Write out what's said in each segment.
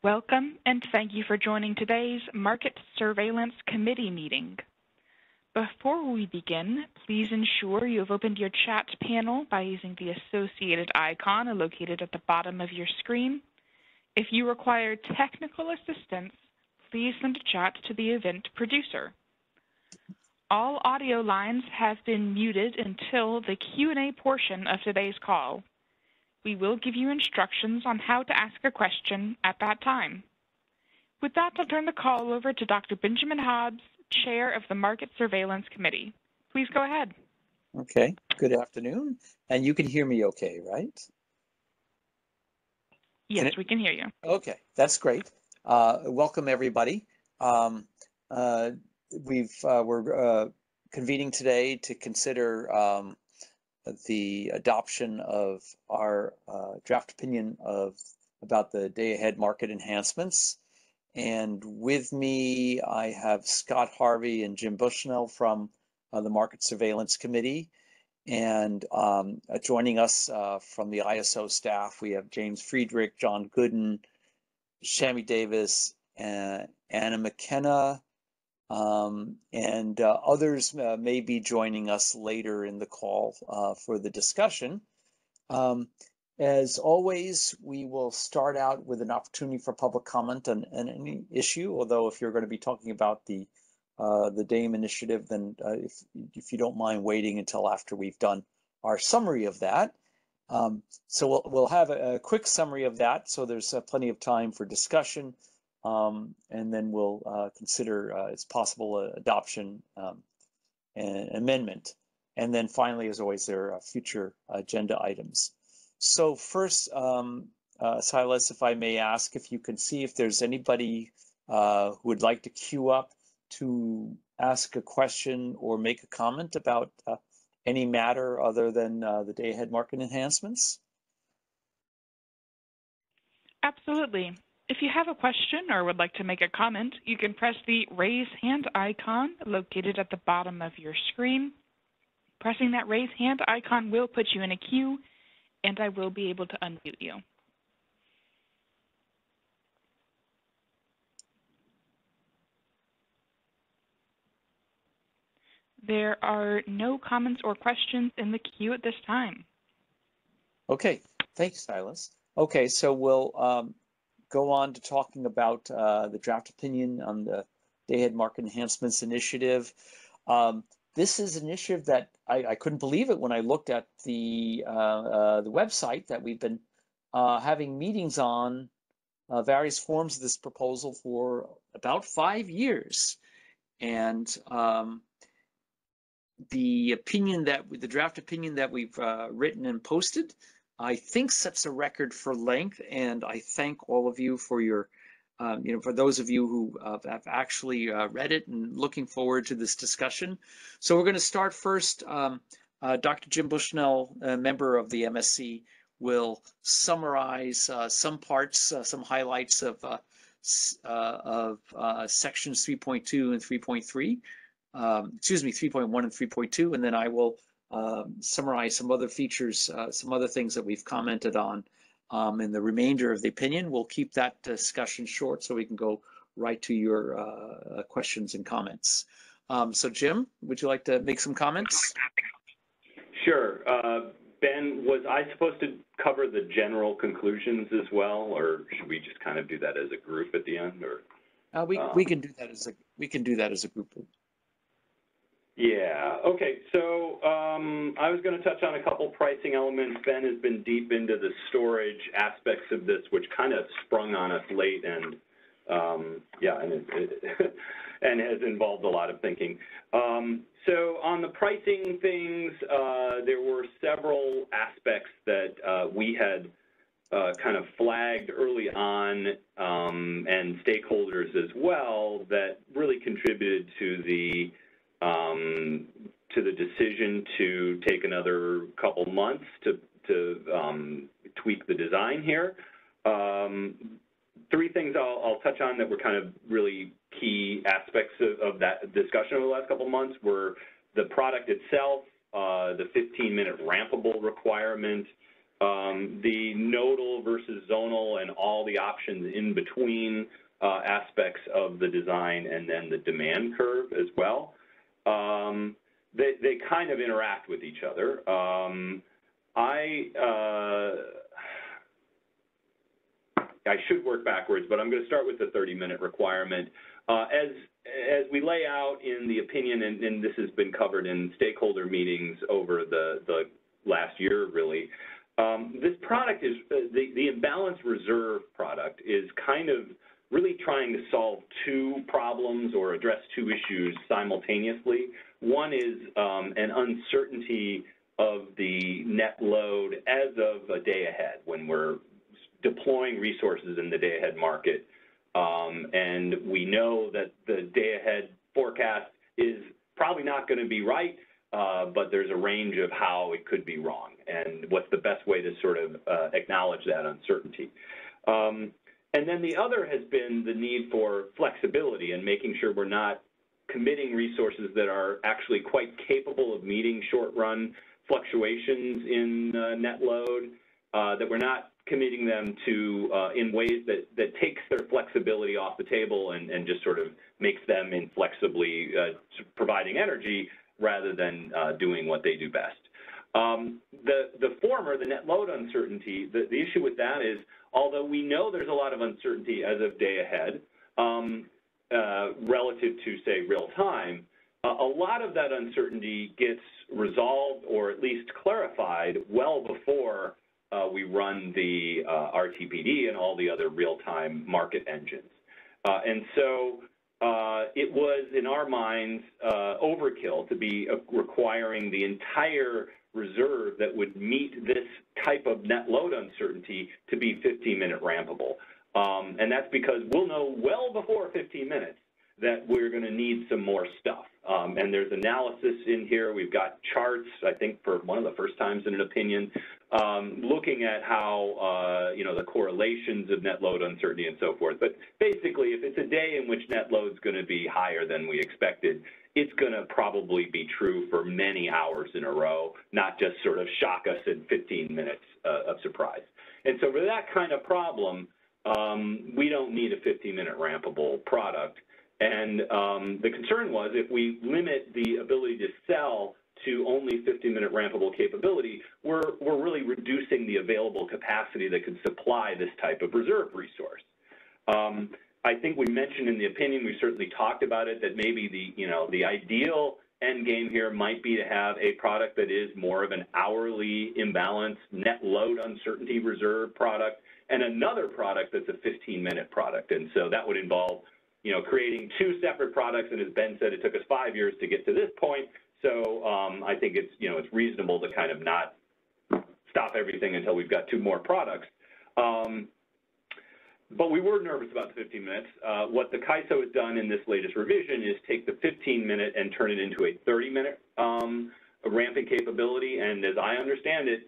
Welcome, and thank you for joining today's Market Surveillance Committee meeting. Before we begin, please ensure you have opened your chat panel by using the associated icon located at the bottom of your screen. If you require technical assistance, please send a chat to the event producer. All audio lines have been muted until the Q&A portion of today's call. We will give you instructions on how to ask a question at that time. With that, I'll turn the call over to Dr. Benjamin Hobbs, Chair of the Market Surveillance Committee. Please go ahead. Okay, good afternoon. And you can hear me okay, right? Yes, we can hear you. Okay, that's great. Welcome, everybody. We're convening today to consider the adoption of our draft opinion about the day-ahead market enhancements. And with me, I have Scott Harvey and Jim Bushnell from the Market Surveillance Committee. And joining us from the ISO staff, we have James Friedrich, John Gooden, Shami Davis, Anna McKenna, and others may be joining us later in the call for the discussion. As always, we will start out with an opportunity for public comment on any issue, although if you're going to be talking about the DAME initiative, then if you don't mind waiting until after we've done our summary of that. So we'll have a quick summary of that, so there's plenty of time for discussion. And then we'll consider its possible adoption and amendment. And then finally, as always, there are future agenda items. So first, Silas, if I may ask, if you can see if there's anybody who would like to queue up to ask a question or make a comment about any matter other than the day-ahead market enhancements. Absolutely. If you have a question or would like to make a comment, you can press the raise hand icon located at the bottom of your screen. Pressing that raise hand icon will put you in a queue, and I will be able to unmute you. There are no comments or questions in the queue at this time. Okay, thanks, Silas. Okay, so we'll go on to talking about the draft opinion on the day-ahead market enhancements initiative. This is an initiative that I couldn't believe it when I looked at the website that we've been having meetings on various forms of this proposal for about 5 years. And the draft opinion that we've written and posted, I think sets a record for length, and I thank all of you for your, for those of you who have actually read it and looking forward to this discussion. So we're going to start first. Dr. Jim Bushnell, a member of the MSC, will summarize some parts, some highlights of sections 3.2 and 3.3. Excuse me, 3.1 and 3.2, and then I will summarize some other features, some other things that we've commented on in the remainder of the opinion. We'll keep that discussion short so we can go right to your questions and comments. So Jim, would you like to make some comments? Sure. Ben, was I supposed to cover the general conclusions as well, or should we just kind of do that as a group at the end? Or we can do that as a group. Yeah, okay, so I was going to touch on a couple pricing elements. Ben has been deep into the storage aspects of this, which kind of sprung on us late, and yeah, and has involved a lot of thinking. So on the pricing things, there were several aspects that we had kind of flagged early on, and stakeholders as well, that really contributed to the decision to take another couple months to tweak the design here. 3 things I'll touch on that were kind of really key aspects of that discussion over the last couple months were the product itself, the 15-minute rampable requirement, the nodal versus zonal and all the options in between aspects of the design, and then the demand curve as well. They kind of interact with each other. I should work backwards, but I'm going to start with the 30-minute requirement. As we lay out in the opinion, and this has been covered in stakeholder meetings over the last year, really, this product is, the imbalance reserve product is kind of really trying to solve two problems or address two issues simultaneously. One is an uncertainty of the net load as of a day ahead when we're deploying resources in the day-ahead market, and we know that the day-ahead forecast is probably not going to be right, but there's a range of how it could be wrong, and what's the best way to sort of acknowledge that uncertainty. And then the other has been the need for flexibility and making sure we're not committing resources that are actually quite capable of meeting short-run fluctuations in net load, that we're not committing them to in ways that takes their flexibility off the table and just sort of makes them inflexibly providing energy rather than doing what they do best. The former, the net load uncertainty, the issue with that is, although we know there's a lot of uncertainty as of day ahead relative to, say, real time, a lot of that uncertainty gets resolved or at least clarified well before we run the RTPD and all the other real-time market engines. And so it was, in our minds, overkill to be requiring the entire reserve that would meet this type of net load uncertainty to be 15-minute rampable. And that's because we'll know well before 15 minutes that we're going to need some more stuff. And there's analysis in here. We've got charts, I think, for one of the first times in an opinion, looking at how, you know, the correlations of net load uncertainty and so forth. But basically, if it's a day in which net load is going to be higher than we expected, it's going to probably be true for many hours in a row, not just sort of shock us in 15 minutes of surprise. And so for that kind of problem, we don't need a 15-minute rampable product. And the concern was if we limit the ability to sell to only 15-minute rampable capability, we're really reducing the available capacity that could supply this type of reserve resource. I think we mentioned in the opinion, we certainly talked about it, that maybe the ideal end game here might be to have a product that is more of an hourly imbalance net load uncertainty reserve product, and another product that's a 15-minute product. And so that would involve, you know, creating two separate products, and as Ben said, it took us 5 years to get to this point. So I think it's, you know, it's reasonable to kind of not stop everything until we've got two more products. But we were nervous about the 15 minutes. What the CAISO has done in this latest revision is take the 15-minute and turn it into a 30-minute ramping capability. And as I understand it,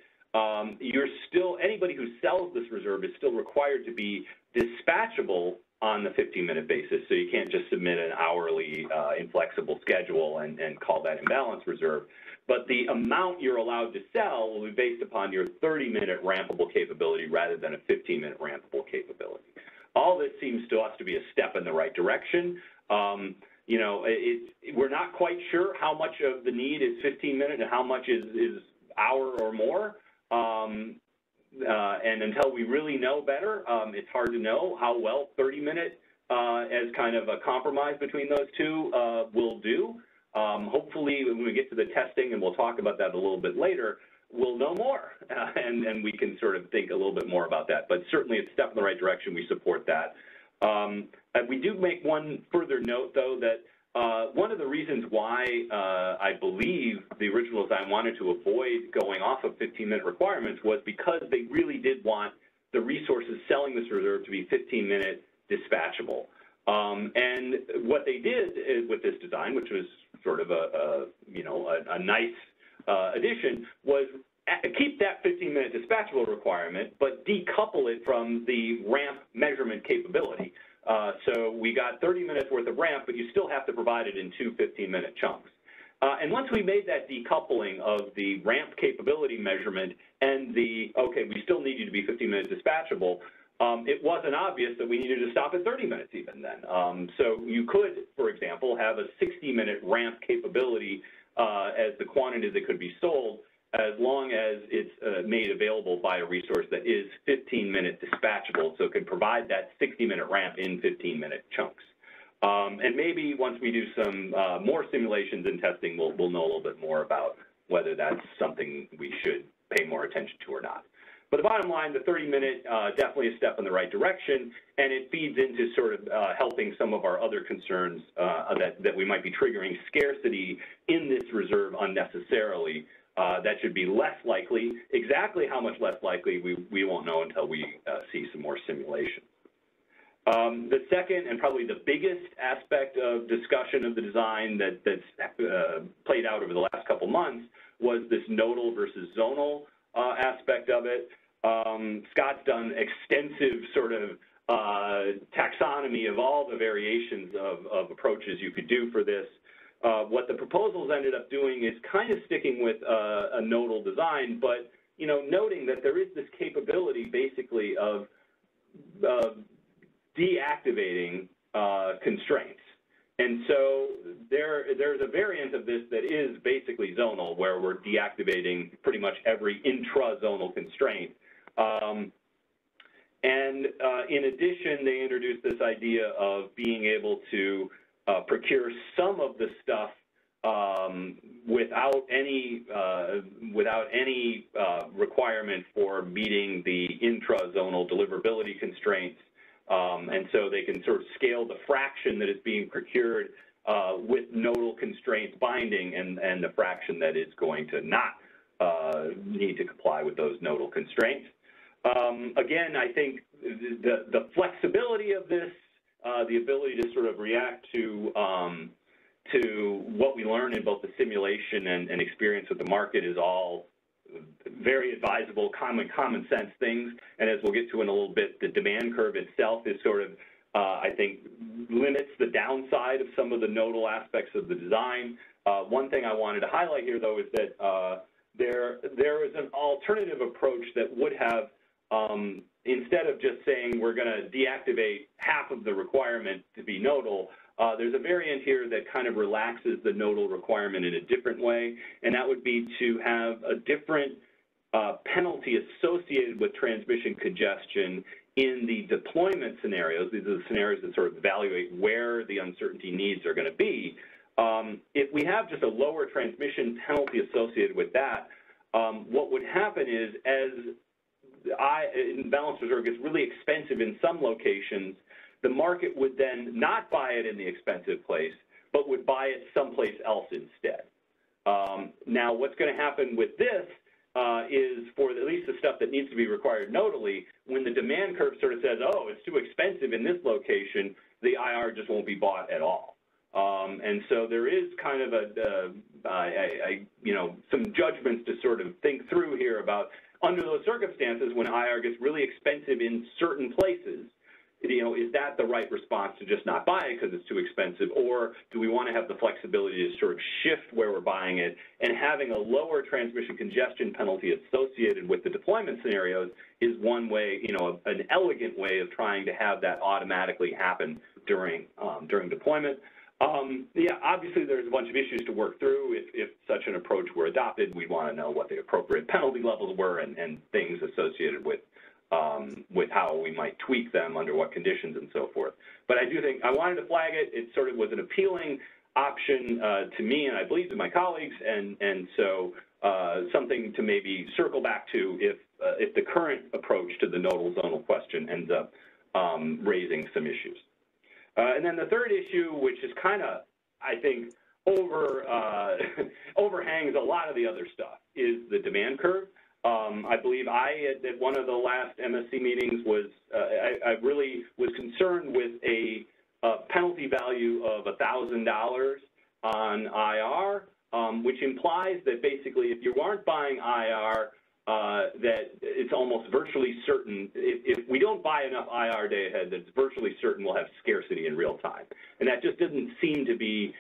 you're still, anybody who sells this reserve is still required to be dispatchable on the 15-minute basis, so you can't just submit an hourly inflexible schedule and call that imbalance reserve. But the amount you're allowed to sell will be based upon your 30-minute rampable capability rather than a 15-minute rampable capability. All this seems to us to be a step in the right direction. You know, we're not quite sure how much of the need is 15-minute and how much is hour or more. And until we really know better, it's hard to know how well 30-minute as kind of a compromise between those two will do. Hopefully, when we get to the testing, and we'll talk about that a little bit later, we'll know more, and we can sort of think a little bit more about that. But certainly, it's a step in the right direction. We support that. We do make one further note, though, that one of the reasons why I believe the original design wanted to avoid going off of 15-minute requirements was because they really did want the resources selling this reserve to be 15-minute dispatchable. And what they did with this design, which was sort of a nice addition, was keep that 15-minute dispatchable requirement, but decouple it from the ramp measurement capability. So we got 30 minutes worth of ramp, but you still have to provide it in two 15-minute chunks. And once we made that decoupling of the ramp capability measurement and the, okay, we still need you to be 15 minutes dispatchable, it wasn't obvious that we needed to stop at 30 minutes even then. So you could, for example, have a 60-minute ramp capability as the quantity that could be sold, as long as it's made available by a resource that is 15-minute dispatchable, so it can provide that 60-minute ramp in 15-minute chunks. And maybe once we do some more simulations and testing, we'll know a little bit more about whether that's something we should pay more attention to or not. But the bottom line, the 30-minute definitely a step in the right direction, and it feeds into sort of helping some of our other concerns that we might be triggering scarcity in this reserve unnecessarily. That should be less likely. Exactly how much less likely, we won't know until we see some more simulation. The second and probably the biggest aspect of discussion of the design that's played out over the last couple months was this nodal versus zonal aspect of it. Scott's done extensive sort of taxonomy of all the variations of approaches you could do for this. What the proposals ended up doing is kind of sticking with a nodal design, but noting that there is this capability basically of deactivating constraints. And so there's a variant of this that is basically zonal, where we're deactivating pretty much every intra-zonal constraint. In addition, they introduced this idea of being able to procure some of the stuff without any requirement for meeting the intra-zonal deliverability constraints. And so they can sort of scale the fraction that is being procured with nodal constraints binding and the fraction that is going to not need to comply with those nodal constraints. Again, I think the flexibility of this, the ability to sort of react to what we learn in both the simulation and experience with the market is all very advisable, common sense things. And as we'll get to in a little bit, the demand curve itself is sort of, I think, limits the downside of some of the nodal aspects of the design. One thing I wanted to highlight here, though, is that there is an alternative approach that would have, instead of just saying we're going to deactivate half of the requirement to be nodal, there's a variant here that kind of relaxes the nodal requirement in a different way, and that would be to have a different penalty associated with transmission congestion in the deployment scenarios. These are the scenarios that sort of evaluate where the uncertainty needs are going to be. If we have just a lower transmission penalty associated with that, what would happen is as balanced reserve gets really expensive in some locations, the market would then not buy it in the expensive place, but would buy it someplace else instead. Now, what's going to happen with this is for at least the stuff that needs to be required nodally, when the demand curve sort of says, oh, it's too expensive in this location, the IR just won't be bought at all. And so there is kind of some judgments to sort of think through here about under those circumstances when IR gets really expensive in certain places, is that the right response to just not buy it because it's too expensive, or do we want to have the flexibility to sort of shift where we're buying it, and having a lower transmission congestion penalty associated with the deployment scenarios is one way, an elegant way of trying to have that automatically happen during deployment. Yeah, obviously there's a bunch of issues to work through. If such an approach were adopted, we'd want to know what the appropriate penalty levels were and things associated with how we might tweak them under what conditions and so forth. But I do think I wanted to flag it. It sort of was an appealing option to me and I believe to my colleagues, and so something to maybe circle back to if the current approach to the nodal zonal question ends up raising some issues. And then the third issue, which is kind of, I think, overhangs a lot of the other stuff, is the demand curve. I believe at one of the last MSC meetings I really was concerned with a penalty value of $1,000 on IR, which implies that basically if you aren't buying IR, that it's almost virtually certain, if we don't buy enough IR day ahead, that it's virtually certain we'll have scarcity in real time. And that just doesn't seem to be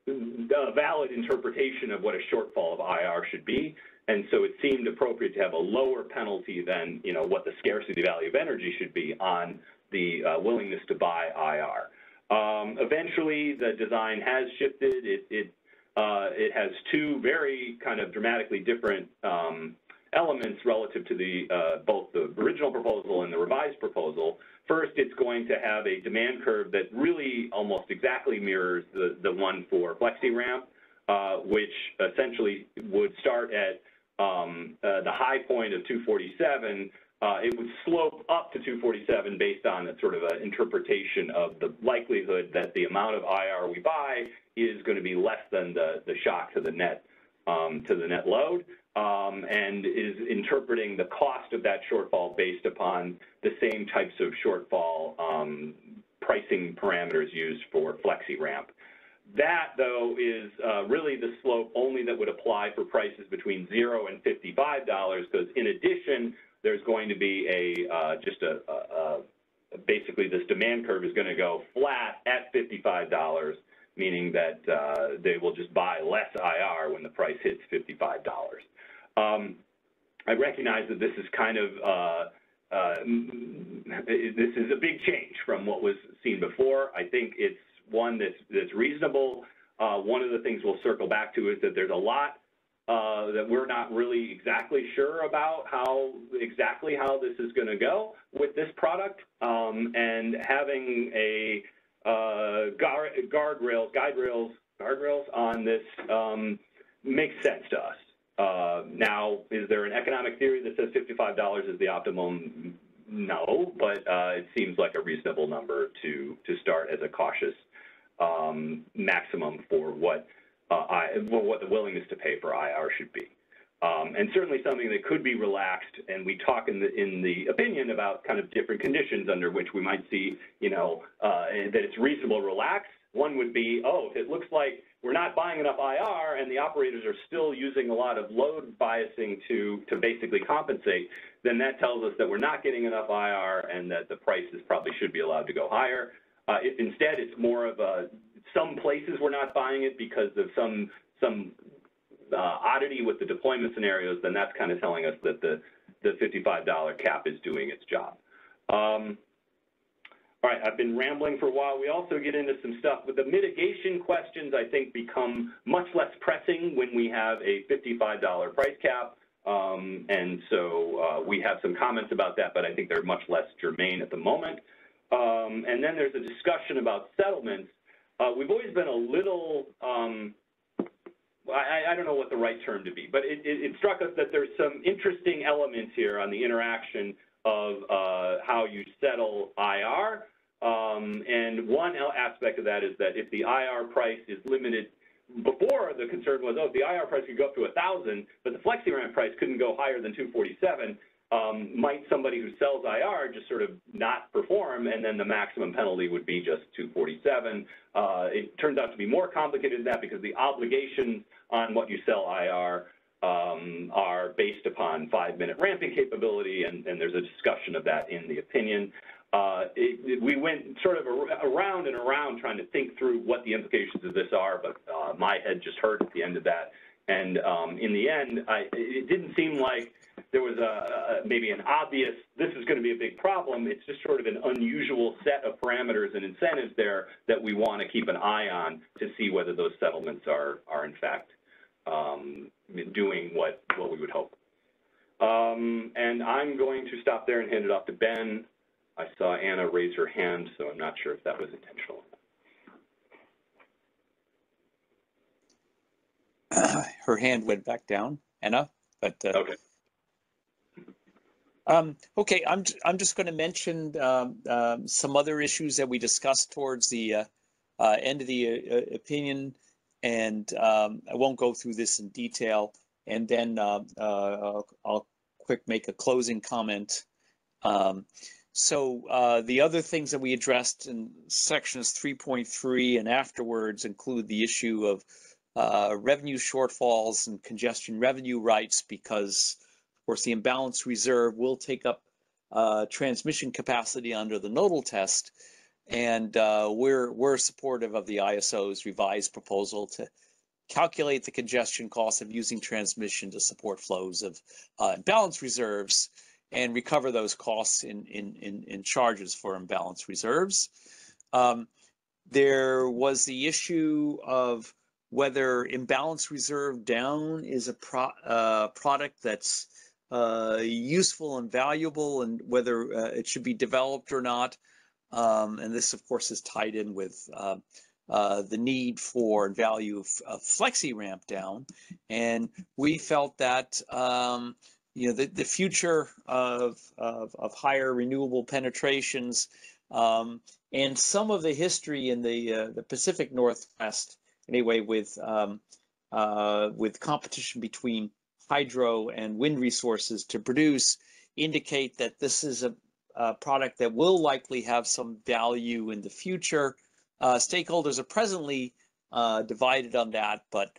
a valid interpretation of what a shortfall of IR should be. And so it seemed appropriate to have a lower penalty than, what the scarcity value of energy should be on the willingness to buy IR. Eventually, the design has shifted. It has two very kind of dramatically different elements relative to both the original proposal and the revised proposal. First, it's going to have a demand curve that really almost exactly mirrors the one for FlexiRamp, which essentially would start at the high point of 247. It would slope up to 247 based on a sort of an interpretation of the likelihood that the amount of IR we buy is going to be less than the shock to the net load, and is interpreting the cost of that shortfall based upon the same types of shortfall pricing parameters used for FlexiRamp. That, though, is really the slope only that would apply for prices between $0 and $55, because in addition, there's going to be basically this demand curve is going to go flat at $55, meaning that they will just buy less IR when the price hits $55. I recognize that this is kind of this is a big change from what was seen before. I think it's one that's reasonable. One of the things we'll circle back to is that there's a lot that we're not really exactly sure about exactly how this is going to go with this product, and having a guardrails on this makes sense to us. Now, is there an economic theory that says $55 is the optimum? No, but it seems like a reasonable number to start as a cautious maximum for what the willingness to pay for IR should be. And certainly something that could be relaxed, and we talk in the opinion about kind of different conditions under which we might see, that it's reasonable to relax. One would be, if it looks like we're not buying enough IR and the operators are still using a lot of load biasing to basically compensate, then that tells us that we're not getting enough IR and that the prices probably should be allowed to go higher. If instead it's more of some places we're not buying it because of some oddity with the deployment scenarios, then that's kind of telling us that the $55 cap is doing its job. All right, I've been rambling for a while. We also get into some stuff with the mitigation questions. I think become much less pressing when we have a $55 price cap, and so we have some comments about that, but I think they're much less germane at the moment. And then there's a discussion about settlements. We've always been a little, I don't know what the right term to be, but it struck us that there's some interesting elements here on the interaction of how you settle IR. And one aspect of that is that if the IR price is limited, before the concern was, if the IR price could go up to 1,000, but the FlexiRamp price couldn't go higher than 247, might somebody who sells IR just sort of not perform, and then the maximum penalty would be just 247. It turns out to be more complicated than that because the obligations on what you sell IR are based upon 5-minute ramping capability, and there's a discussion of that in the opinion. We went sort of around and around trying to think through what the implications of this are, but my head just hurt at the end of that. And in the end, it didn't seem like there was maybe an obvious, this is going to be a big problem. It's just sort of an unusual set of parameters and incentives there that we want to keep an eye on to see whether those settlements are in fact doing what we would hope. And I'm going to stop there and hand it off to Ben. I saw Anna raise her hand, so I'm not sure if that was intentional. Her hand went back down, Anna. But okay. Okay, I'm just going to mention some other issues that we discussed towards the end of the opinion, and I won't go through this in detail. And then I'll make a closing comment. So the other things that we addressed in sections 3.3 and afterwards include the issue of revenue shortfalls and congestion revenue rights, because, of course, the imbalance reserve will take up transmission capacity under the nodal test. And we're supportive of the ISO's revised proposal to calculate the congestion costs of using transmission to support flows of imbalance reserves and recover those costs in charges for imbalance reserves. There was the issue of whether imbalance reserve down is a product that's useful and valuable, and whether it should be developed or not. And this, of course, is tied in with the need for and value of flexi ramp down. And we felt that the future of higher renewable penetrations and some of the history in the Pacific Northwest, anyway, with competition between hydro and wind resources to produce, indicate that this is a product that will likely have some value in the future. Stakeholders are presently divided on that, but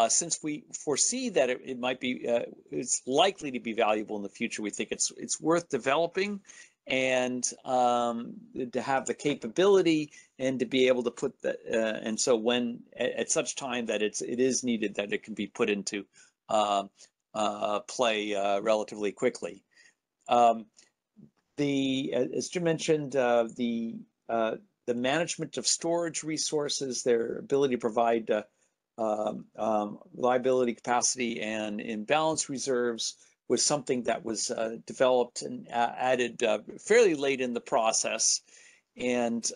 since we foresee that it might be, it's likely to be valuable in the future, we think it's worth developing, and to have the capability and to be able to put and so when at such time that it is needed, that it can be put into play relatively quickly. As Jim mentioned, the management of storage resources, their ability to provide reliability, capacity, and imbalance reserves was something that was developed and added fairly late in the process. And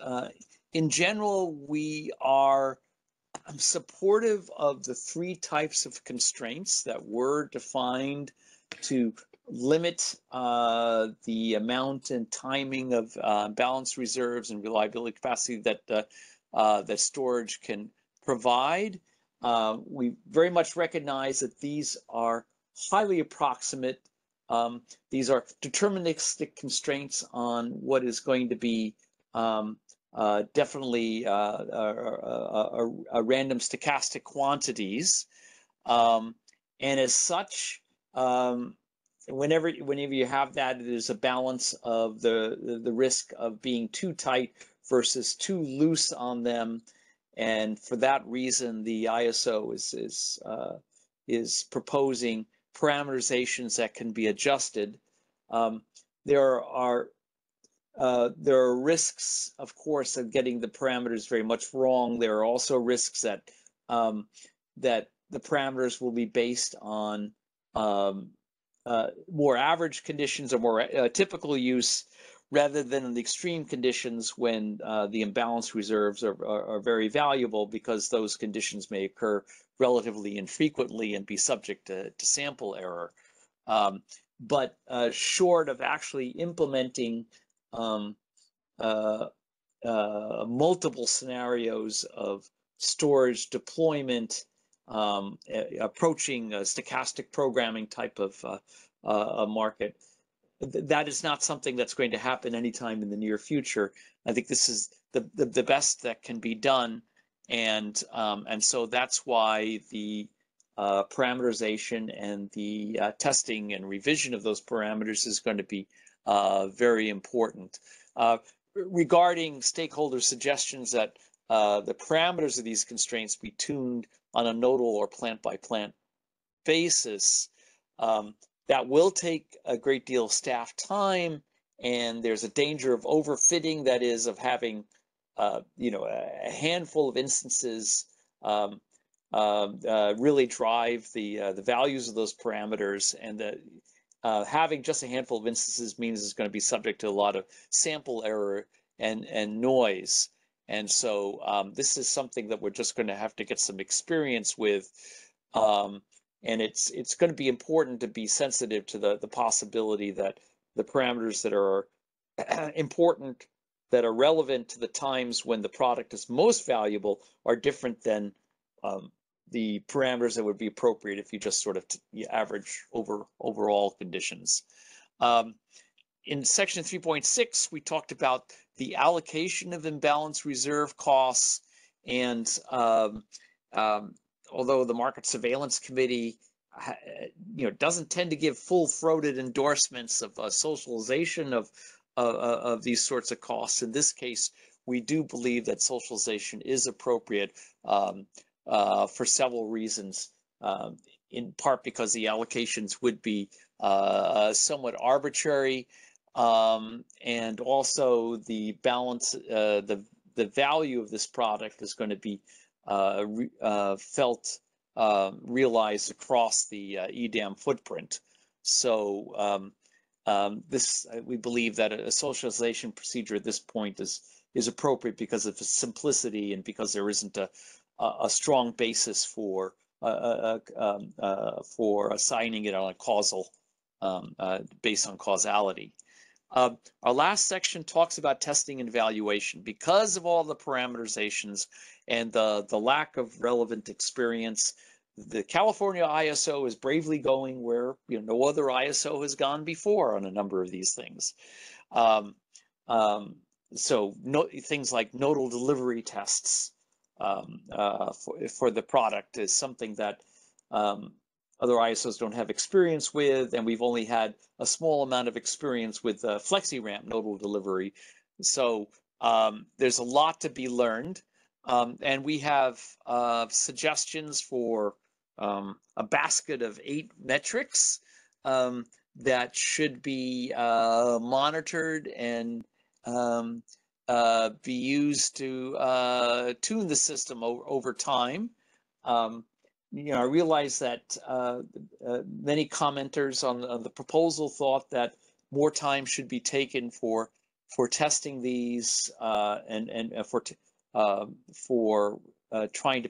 in general, we are supportive of the three types of constraints that were defined to limit the amount and timing of balance reserves and reliability capacity that storage can provide. We very much recognize that these are highly approximate. These are deterministic constraints on what is going to be definitely a random stochastic quantities. And as such, whenever you have that, it is a balance of the risk of being too tight versus too loose on them, and for that reason, the ISO is proposing parameterizations that can be adjusted. There are risks, of course, of getting the parameters very much wrong. There are also risks that that the parameters will be based on more average conditions or more typical use, rather than in the extreme conditions when the imbalance reserves are very valuable, because those conditions may occur relatively infrequently and be subject to sample error. But short of actually implementing multiple scenarios of storage deployment, approaching a stochastic programming type of a market, that is not something that's going to happen anytime in the near future. I think this is the best that can be done, and so that's why the parameterization and the testing and revision of those parameters is going to be very important. Regarding stakeholder suggestions that the parameters of these constraints be tuned on a nodal or plant-by-plant basis, that will take a great deal of staff time, and there's a danger of overfitting, that is, of having a handful of instances really drive the values of those parameters, and that having just a handful of instances means it's going to be subject to a lot of sample error and noise. And so this is something that we're just going to have to get some experience with. And it's going to be important to be sensitive to the possibility that the parameters that are important, that are relevant to the times when the product is most valuable, are different than the parameters that would be appropriate if you just sort of average overall conditions. In section 3.6, we talked about the allocation of imbalance reserve costs, and although the Market Surveillance Committee doesn't tend to give full-throated endorsements of socialization of these sorts of costs, in this case we do believe that socialization is appropriate for several reasons. In part because the allocations would be somewhat arbitrary, and also the balance, the value of this product is going to be realized across the EDAM footprint. So we believe that a socialization procedure at this point is appropriate because of its simplicity and because there isn't a strong basis for assigning it on a causal based on causality. Our last section talks about testing and evaluation. Because of all the parameterizations and the lack of relevant experience, the California ISO is bravely going where no other ISO has gone before on a number of these things. So things like nodal delivery tests for the product is something that other ISOs don't have experience with, and we've only had a small amount of experience with FlexiRamp nodal delivery. So there's a lot to be learned, and we have suggestions for a basket of 8 metrics that should be monitored and be used to tune the system over time. I realize that many commenters on the proposal thought that more time should be taken for testing these and for trying to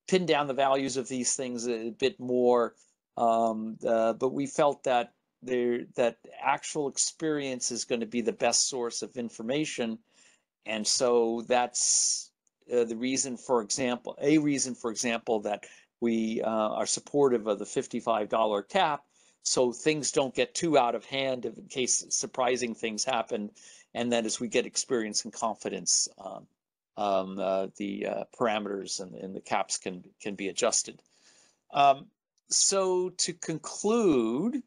pin down the values of these things a bit more. But we felt that that actual experience is going to be the best source of information, and so that's the reason, for example, that we are supportive of the $55 cap, so things don't get too out of hand in case surprising things happen, and then as we get experience and confidence, the parameters and the caps can be adjusted. So to conclude,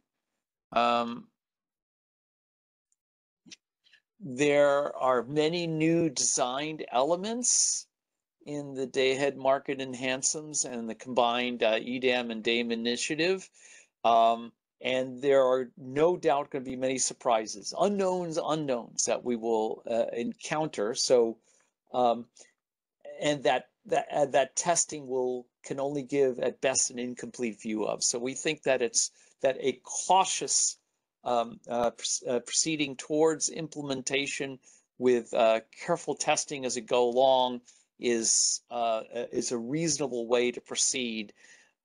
there are many new designed elements in the day-ahead market enhancements and the combined EDAM and DAME initiative. And there are no doubt going to be many surprises, unknowns that we will encounter. So, and that testing can only give at best an incomplete view of. So we think that that a cautious proceeding towards implementation with careful testing as it go along is a reasonable way to proceed,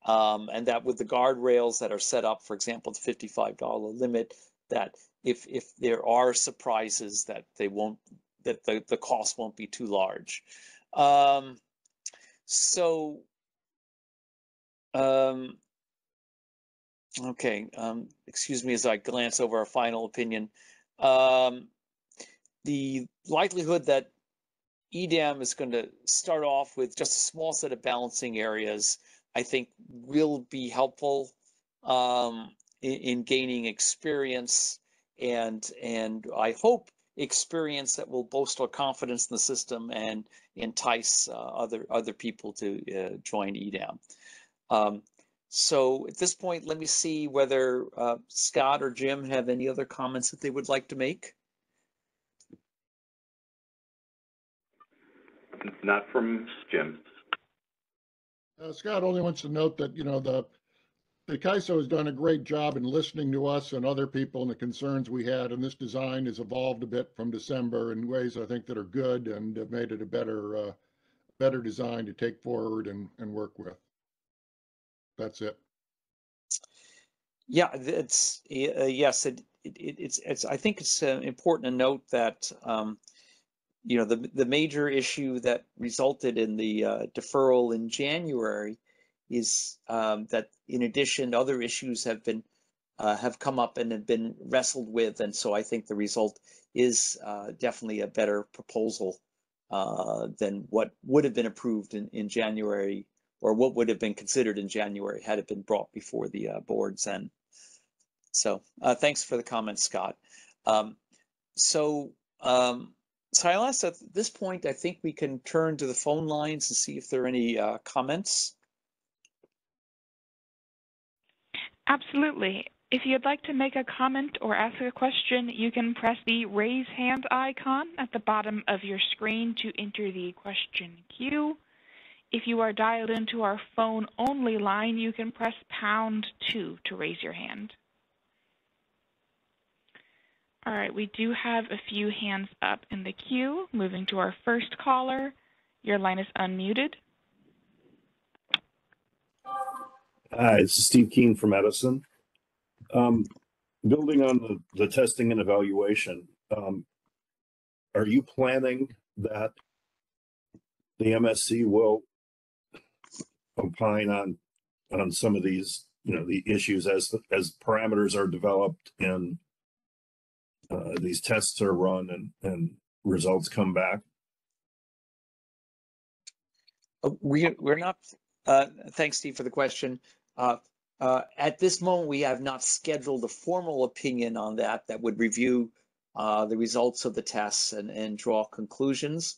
and that with the guardrails that are set up, for example, the $55 limit, that if there are surprises, that the cost won't be too large. Okay, excuse me as I glance over our final opinion. The likelihood that EDAM is going to start off with just a small set of balancing areas, I think, will be helpful in gaining experience, and I hope experience that will bolster confidence in the system and entice other people to join EDAM. So at this point, let me see whether Scott or Jim have any other comments that they would like to make. Not from Jim. Scott only wants to note that, the CAISO has done a great job in listening to us and other people and the concerns we had, and this design has evolved a bit from December in ways I think that are good and have made it a better design to take forward and work with. That's it. Yeah, it's yes. It's. I think it's important to note that the major issue that resulted in the deferral in January is that, in addition, other issues have come up and have been wrestled with, and so I think the result is definitely a better proposal than what would have been approved in January, or what would have been considered in January had it been brought before the boards then. So thanks for the comment, Scott. Silas, at this point, I think we can turn to the phone lines and see if there are any comments. Absolutely. If you'd like to make a comment or ask a question, you can press the raise hand icon at the bottom of your screen to enter the question queue. If you are dialed into our phone-only line, you can press #2 to raise your hand. All right, we do have a few hands up in the queue. Moving to our first caller. Your line is unmuted. Hi, this is Steve Keen from Edison. Building on the testing and evaluation, are you planning that the MSC will opine on some of these, the issues as parameters are developed and these tests are run and results come back? We're not. Thanks, Steve, for the question. At this moment, we have not scheduled a formal opinion on that would review the results of the tests and draw conclusions.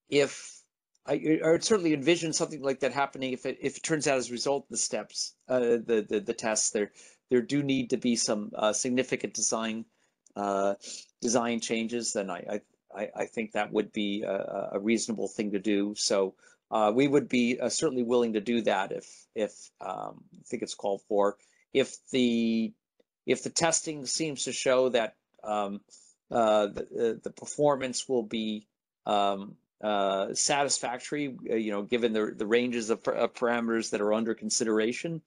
If I would certainly envision something like that happening if it turns out as a result of the steps, the tests, there do need to be some significant design changes, then I think that would be a reasonable thing to do. So we would be certainly willing to do that if I think it's called for. If the testing seems to show that the performance will be satisfactory, given the ranges of parameters that are under consideration,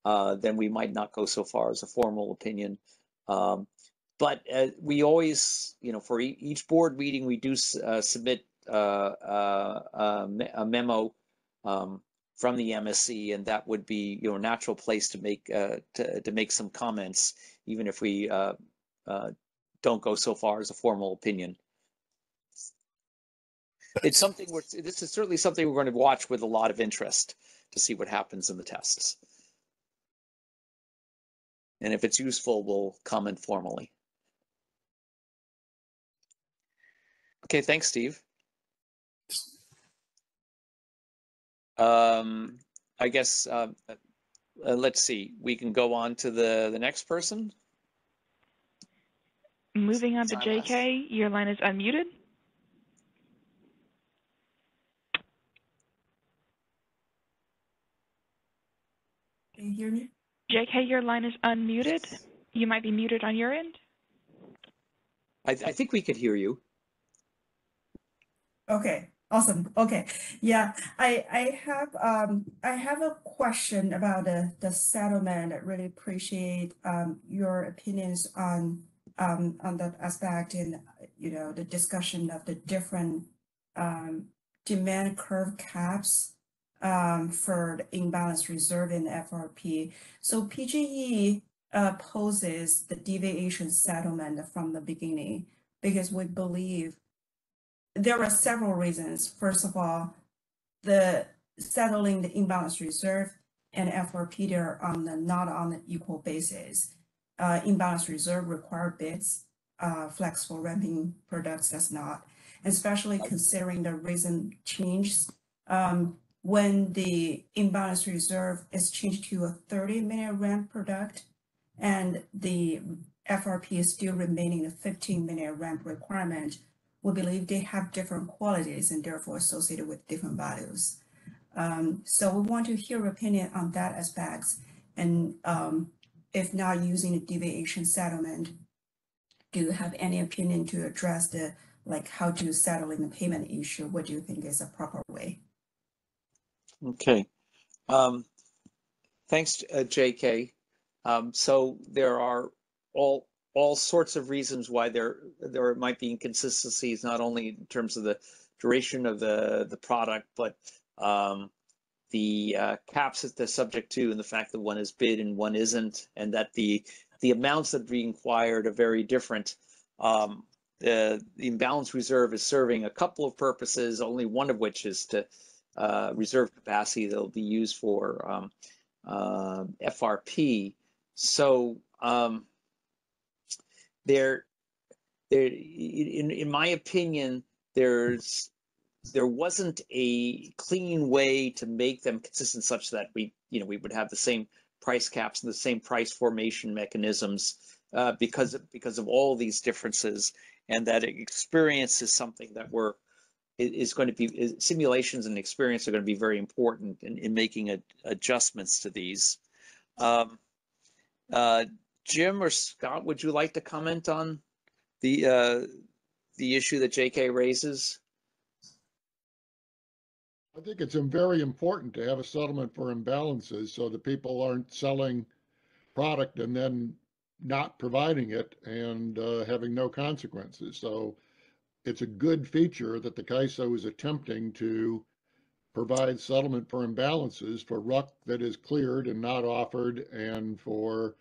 then we might not go so far as a formal opinion. But we always, for each board meeting, we do submit a memo from the MSC, and that would be a natural place to make some comments, even if we don't go so far as a formal opinion. It's something this is certainly something we're going to watch with a lot of interest to see what happens in the tests. And if it's useful, we'll comment formally. Okay, thanks, Steve. I guess, let's see, we can go on to the next person. Moving on to JK, your line is unmuted. Can you hear me? JK, your line is unmuted. You might be muted on your end. I think we could hear you. Okay, awesome. Okay, yeah, I have a question about the settlement. I really appreciate your opinions on that aspect and the discussion of the different demand curve caps for the imbalance reserve in FRP. So PGE opposes the deviation settlement from the beginning because we believe there are several reasons. First of all, the settling the imbalance reserve and FRP are not on an equal basis. Imbalance reserve require bids, flexible ramping products does not, especially considering the recent changes. When the imbalance reserve is changed to a 30-minute ramp product and the FRP is still remaining a 15-minute ramp requirement, we believe they have different qualities and therefore associated with different values. So we want to hear your opinion on that aspect. And if not using a deviation settlement, do you have any opinion to address how to settle in the payment issue? What do you think is a proper way? Okay. Thanks, JK. So there are all sorts of reasons why there might be inconsistencies, not only in terms of the duration of the product, but the caps that they're subject to, and the fact that one is bid and one isn't, and that the amounts that are being acquired are very different. The imbalance reserve is serving a couple of purposes, only one of which is to reserve capacity that will be used for FRP. So in my opinion, there wasn't a clean way to make them consistent such that we would have the same price caps and the same price formation mechanisms because of all these differences, and that experience is something that is going to be, simulations and experience are going to be very important in making adjustments to these. Jim or Scott, would you like to comment on the issue that JK raises? I think it's very important to have a settlement for imbalances so that people aren't selling product and then not providing it and having no consequences. So it's a good feature that the CAISO is attempting to provide settlement for imbalances for RUC that is cleared and not offered, and for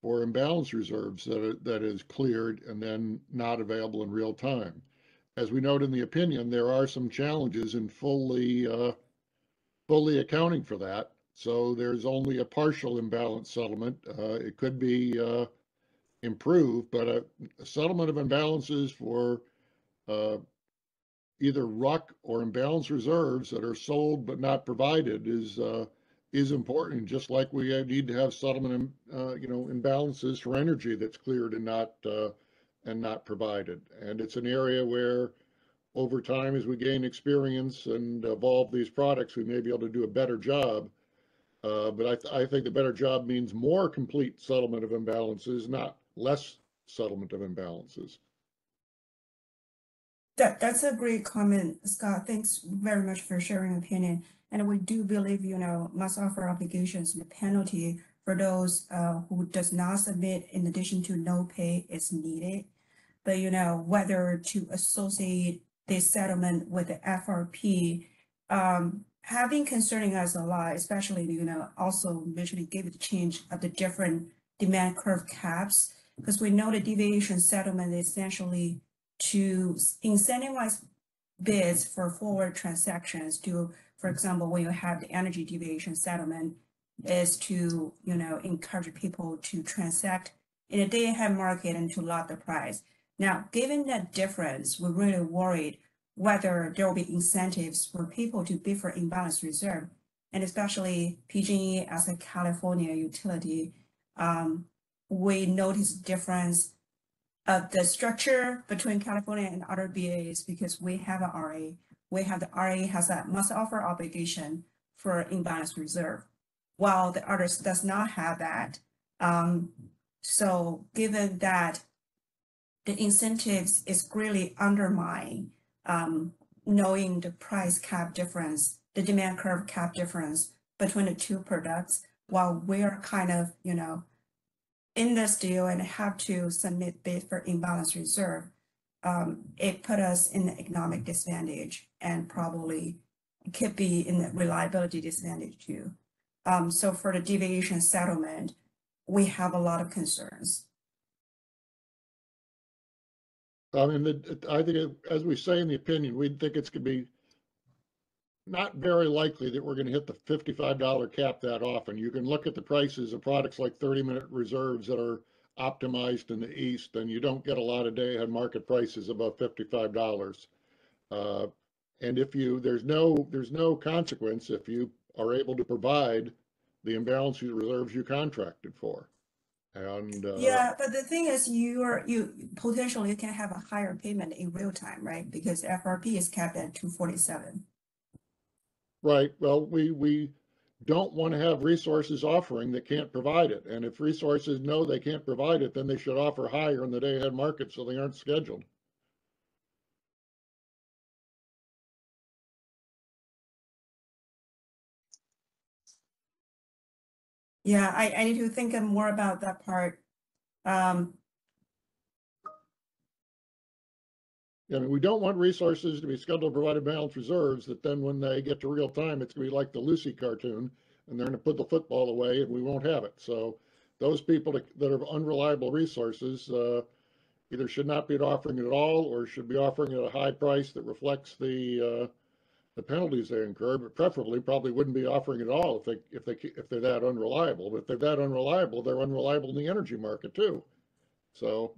imbalance reserves that is cleared and then not available in real time. As we note in the opinion, there are some challenges in fully accounting for that. So there's only a partial imbalance settlement. It could be improved, but a settlement of imbalances for either RUC or imbalance reserves that are sold but not provided is important. Just like we need to have settlement, imbalances for energy that's cleared and not provided. And it's an area where, over time, as we gain experience and evolve these products, we may be able to do a better job. But I think the better job means more complete settlement of imbalances, not less settlement of imbalances. That's a great comment, Scott. Thanks very much for sharing your opinion. And we do believe, must offer obligations and penalty for those who does not submit in addition to no pay is needed. But, whether to associate this settlement with the FRP, have been concerning us a lot, especially, also visually give the change of the different demand curve caps, because we know the deviation settlement is essentially to incentivize bids for forward transactions to, for example, when you have the energy deviation settlement, is to, encourage people to transact in a day-ahead market and to lock the price. Now, given that difference, we're really worried whether there will be incentives for people to bid for imbalance reserve, and especially PG&E as a California utility, we notice difference of the structure between California and other BAs because we have an RA. We have the RA has a must offer obligation for imbalance reserve, while the others does not have that. So given that the incentives is really undermined, knowing the price cap difference, the demand curve cap difference between the two products, while we're kind of, in this deal and have to submit bid for imbalance reserve, it put us in the economic disadvantage and probably could be in the reliability disadvantage too. So for the deviation settlement, we have a lot of concerns. I mean, I think, as we say in the opinion, we think it's going to be not very likely that we're going to hit the $55 cap that often. You can look at the prices of products like 30-minute reserves that are optimized in the East, and you don't get a lot of day-ahead market prices above $55. And there's no consequence if you are able to provide the imbalance reserves you contracted for. And yeah, but the thing is, you potentially can have a higher payment in real time, right? Because FRP is capped at 247. Right. Well, we don't want to have resources offering that can't provide it. And if resources know they can't provide it, then they should offer higher in the day-ahead market so they aren't scheduled. Yeah, I need to think more about that part. I mean, we don't want resources to be scheduled to provide balanced reserves that then when they get to real time, it's going to be like the Lucy cartoon and they're going to put the football away and we won't have it. So those people that are unreliable resources either should not be offering it at all or should be offering it at a high price that reflects the penalties they incur, but preferably probably wouldn't be offering it at all if they're that unreliable. But if they're that unreliable, they're unreliable in the energy market too. So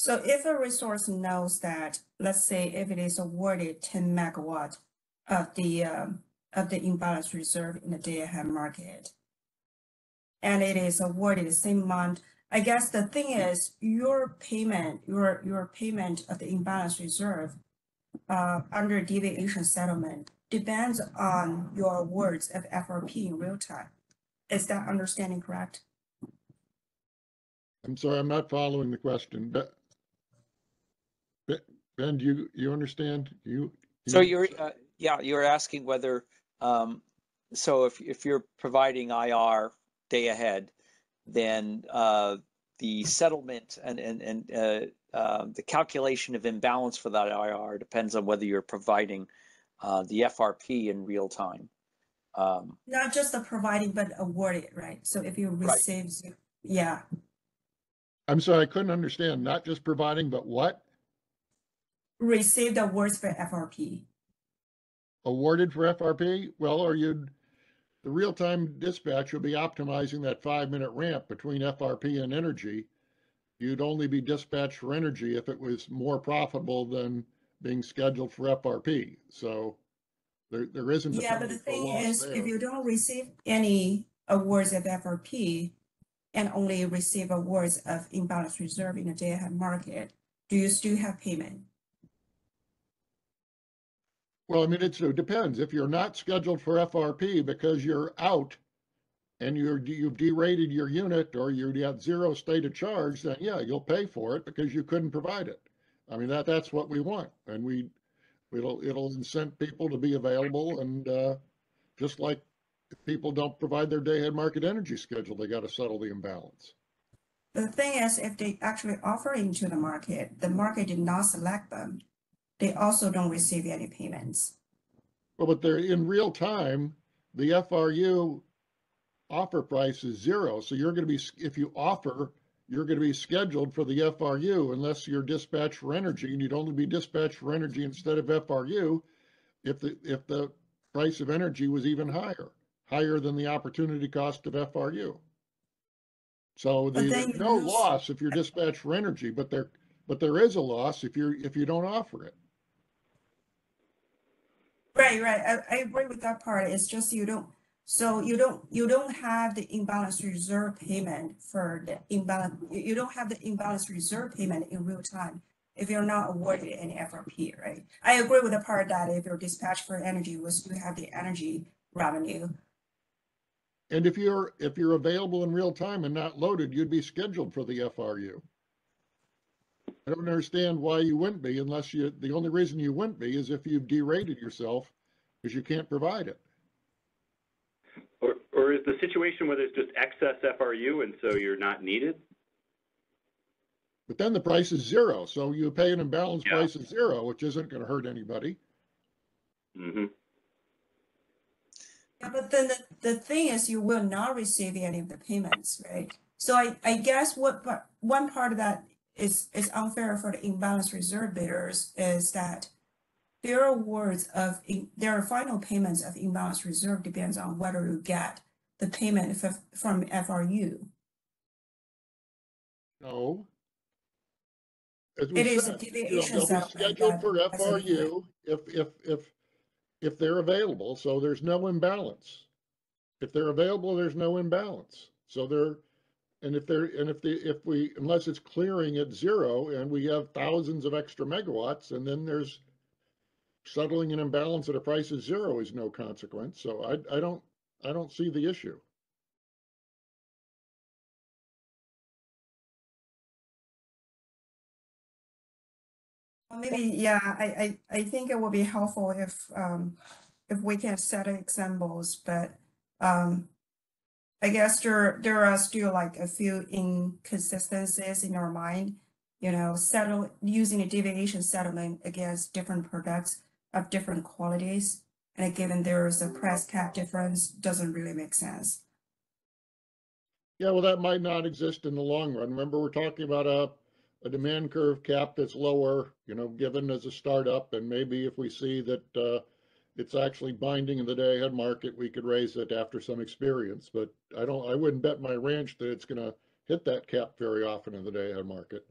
So if a resource knows that, let's say if it is awarded 10 megawatt of the imbalance reserve in the day-ahead market, and it is awarded the same month, I guess the thing is your payment of the imbalance reserve under deviation settlement depends on your awards of FRP in real time. Is that understanding correct? I'm sorry, I'm not following the question. Ben, do you understand? So you're asking whether, so if you're providing IR day ahead, then the settlement and the calculation of imbalance for that IR depends on whether you're providing the FRP in real time. Not just the providing, but awarded, right? So if you receive, yeah. I'm sorry, I couldn't understand. Not just providing, but what? Received awards for FRP. Awarded for FRP? Well, the real-time dispatch will be optimizing that 5-minute ramp between FRP and energy. You'd only be dispatched for energy if it was more profitable than being scheduled for FRP. So there isn't a Yeah, but the thing is, if you don't receive any awards of FRP and only receive awards of imbalance reserve in the day-ahead market, do you still have payment? Well, I mean, it depends. If you're not scheduled for FRP because you're out and you've derated your unit or you have zero state of charge, then yeah, you'll pay for it because you couldn't provide it. I mean, that's what we want, and it'll incent people to be available, and just like if people don't provide their day-ahead market energy schedule, they got to settle the imbalance. The thing is, if they actually offer into the market did not select them, they also don't receive any payments. Well, but they're in real time, the FRU offer price is zero. So you're going to be, if you offer, you're going to be scheduled for the FRU unless you're dispatched for energy, and you'd only be dispatched for energy instead of FRU if the price of energy was even higher than the opportunity cost of FRU. So there's no loss if you're dispatched for energy, but there is a loss if you don't offer it. Right. I agree with that part. It's just you don't have the imbalance reserve payment for the imbalance. You don't have the imbalance reserve payment in real time if you're not awarded any FRP, right? I agree with the part that if you're dispatched for energy, you will still have the energy revenue. And if you're available in real time and not loaded, you'd be scheduled for the FRU. I don't understand why you wouldn't be unless the only reason you wouldn't be is if you've derated yourself because you can't provide it. Or is the situation where there's just excess FRU and so you're not needed? But then the price is zero, so you pay an imbalance price of zero, which isn't going to hurt anybody. Mm-hmm. Yeah, but then the thing is, you will not receive any of the payments, right? So I guess one part of that is unfair for the imbalance reserve bidders is that their final payments of imbalance reserve depends on whether you get the payment from FRU. No. As we It is said, a deviation they'll be scheduled for FRU if they're available, so there's no imbalance. If they're available, there's no imbalance. So unless it's clearing at zero and we have thousands of extra megawatts, and then there's settling an imbalance at a price of zero is no consequence. So I don't see the issue. Maybe, yeah, I think it would be helpful if we can set examples, but I guess there are still like a few inconsistencies in our mind, using a deviation settlement against different products of different qualities. And given there is a price cap difference, doesn't really make sense. Yeah, well, that might not exist in the long run. Remember, we're talking about a demand curve cap that's lower, given as a startup, and maybe if we see that it's actually binding in the day ahead market, we could raise it after some experience. But I wouldn't bet my ranch that it's going to hit that cap very often in the day ahead market.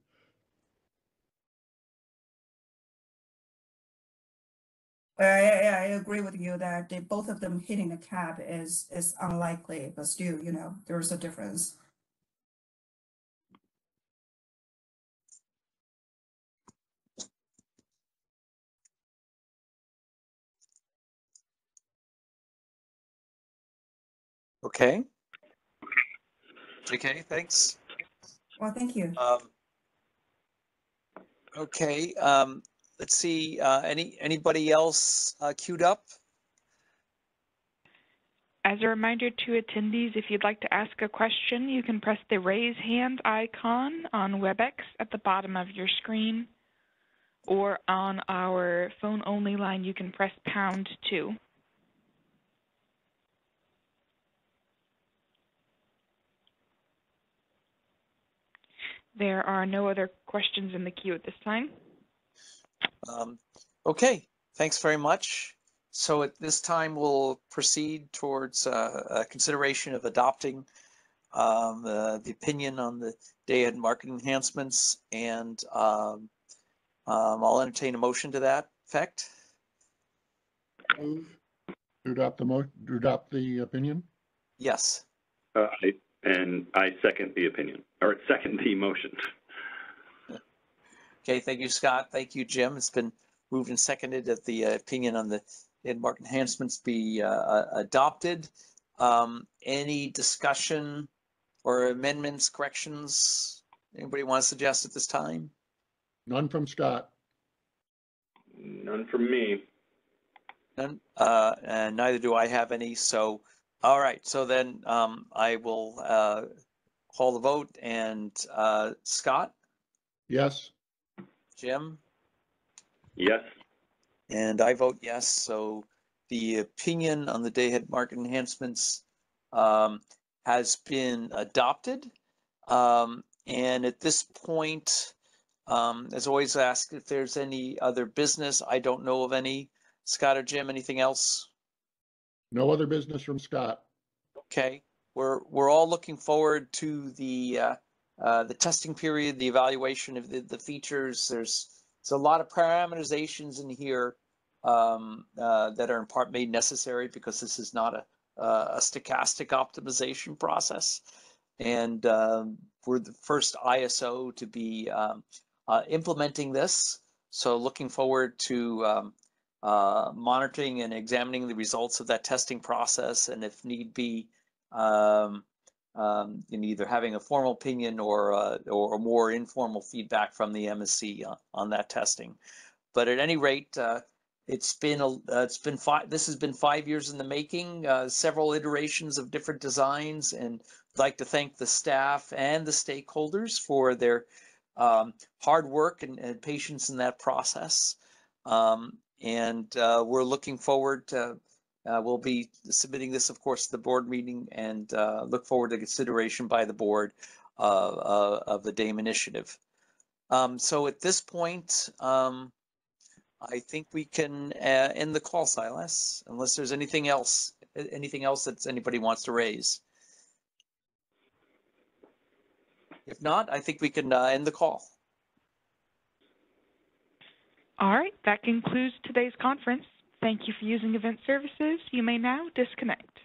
I agree with you that both of them hitting the cap is unlikely, but still, you know, there's a difference. Okay. Okay, thanks. Well, thank you. Okay, let's see, anybody else queued up? As a reminder to attendees, if you'd like to ask a question, you can press the raise hand icon on WebEx at the bottom of your screen, or on our phone-only line, you can press #2. There are no other questions in the queue at this time. Okay, thanks very much. So at this time, we'll proceed towards a consideration of adopting the opinion on the day-ahead market enhancements, and I'll entertain a motion to that effect. Move to adopt the opinion. Yes. And I second the opinion, or second the motion. Okay, thank you, Scott. Thank you, Jim. It's been moved and seconded that the opinion on the day-ahead market enhancements be adopted. Any discussion or amendments, corrections? Anybody want to suggest at this time? None from Scott. None from me. None, and neither do I have any. So, all right. So then I will call the vote. And Scott? Yes. Jim? Yes. And I vote yes. So the opinion on the day-ahead market enhancements has been adopted. And at this point, as always, ask if there's any other business. I don't know of any. Scott or Jim, anything else? No other business from Scott. Okay, we're all looking forward to the testing period, the evaluation of the features. There's a lot of parameterizations in here that are in part made necessary because this is not a stochastic optimization process, and we're the first ISO to be implementing this. So looking forward to monitoring and examining the results of that testing process, and if need be, in either having a formal opinion or more informal feedback from the MSC on that testing. But at any rate, this has been 5 years in the making, several iterations of different designs, and I'd like to thank the staff and the stakeholders for their hard work and patience in that process. And we're looking forward to, we'll be submitting this, of course, to the board meeting, and look forward to consideration by the board of the DAME initiative. So at this point, I think we can end the call, Silas, unless there's anything else that anybody wants to raise. If not, I think we can end the call. All right, that concludes today's conference. Thank you for using Event Services. You may now disconnect.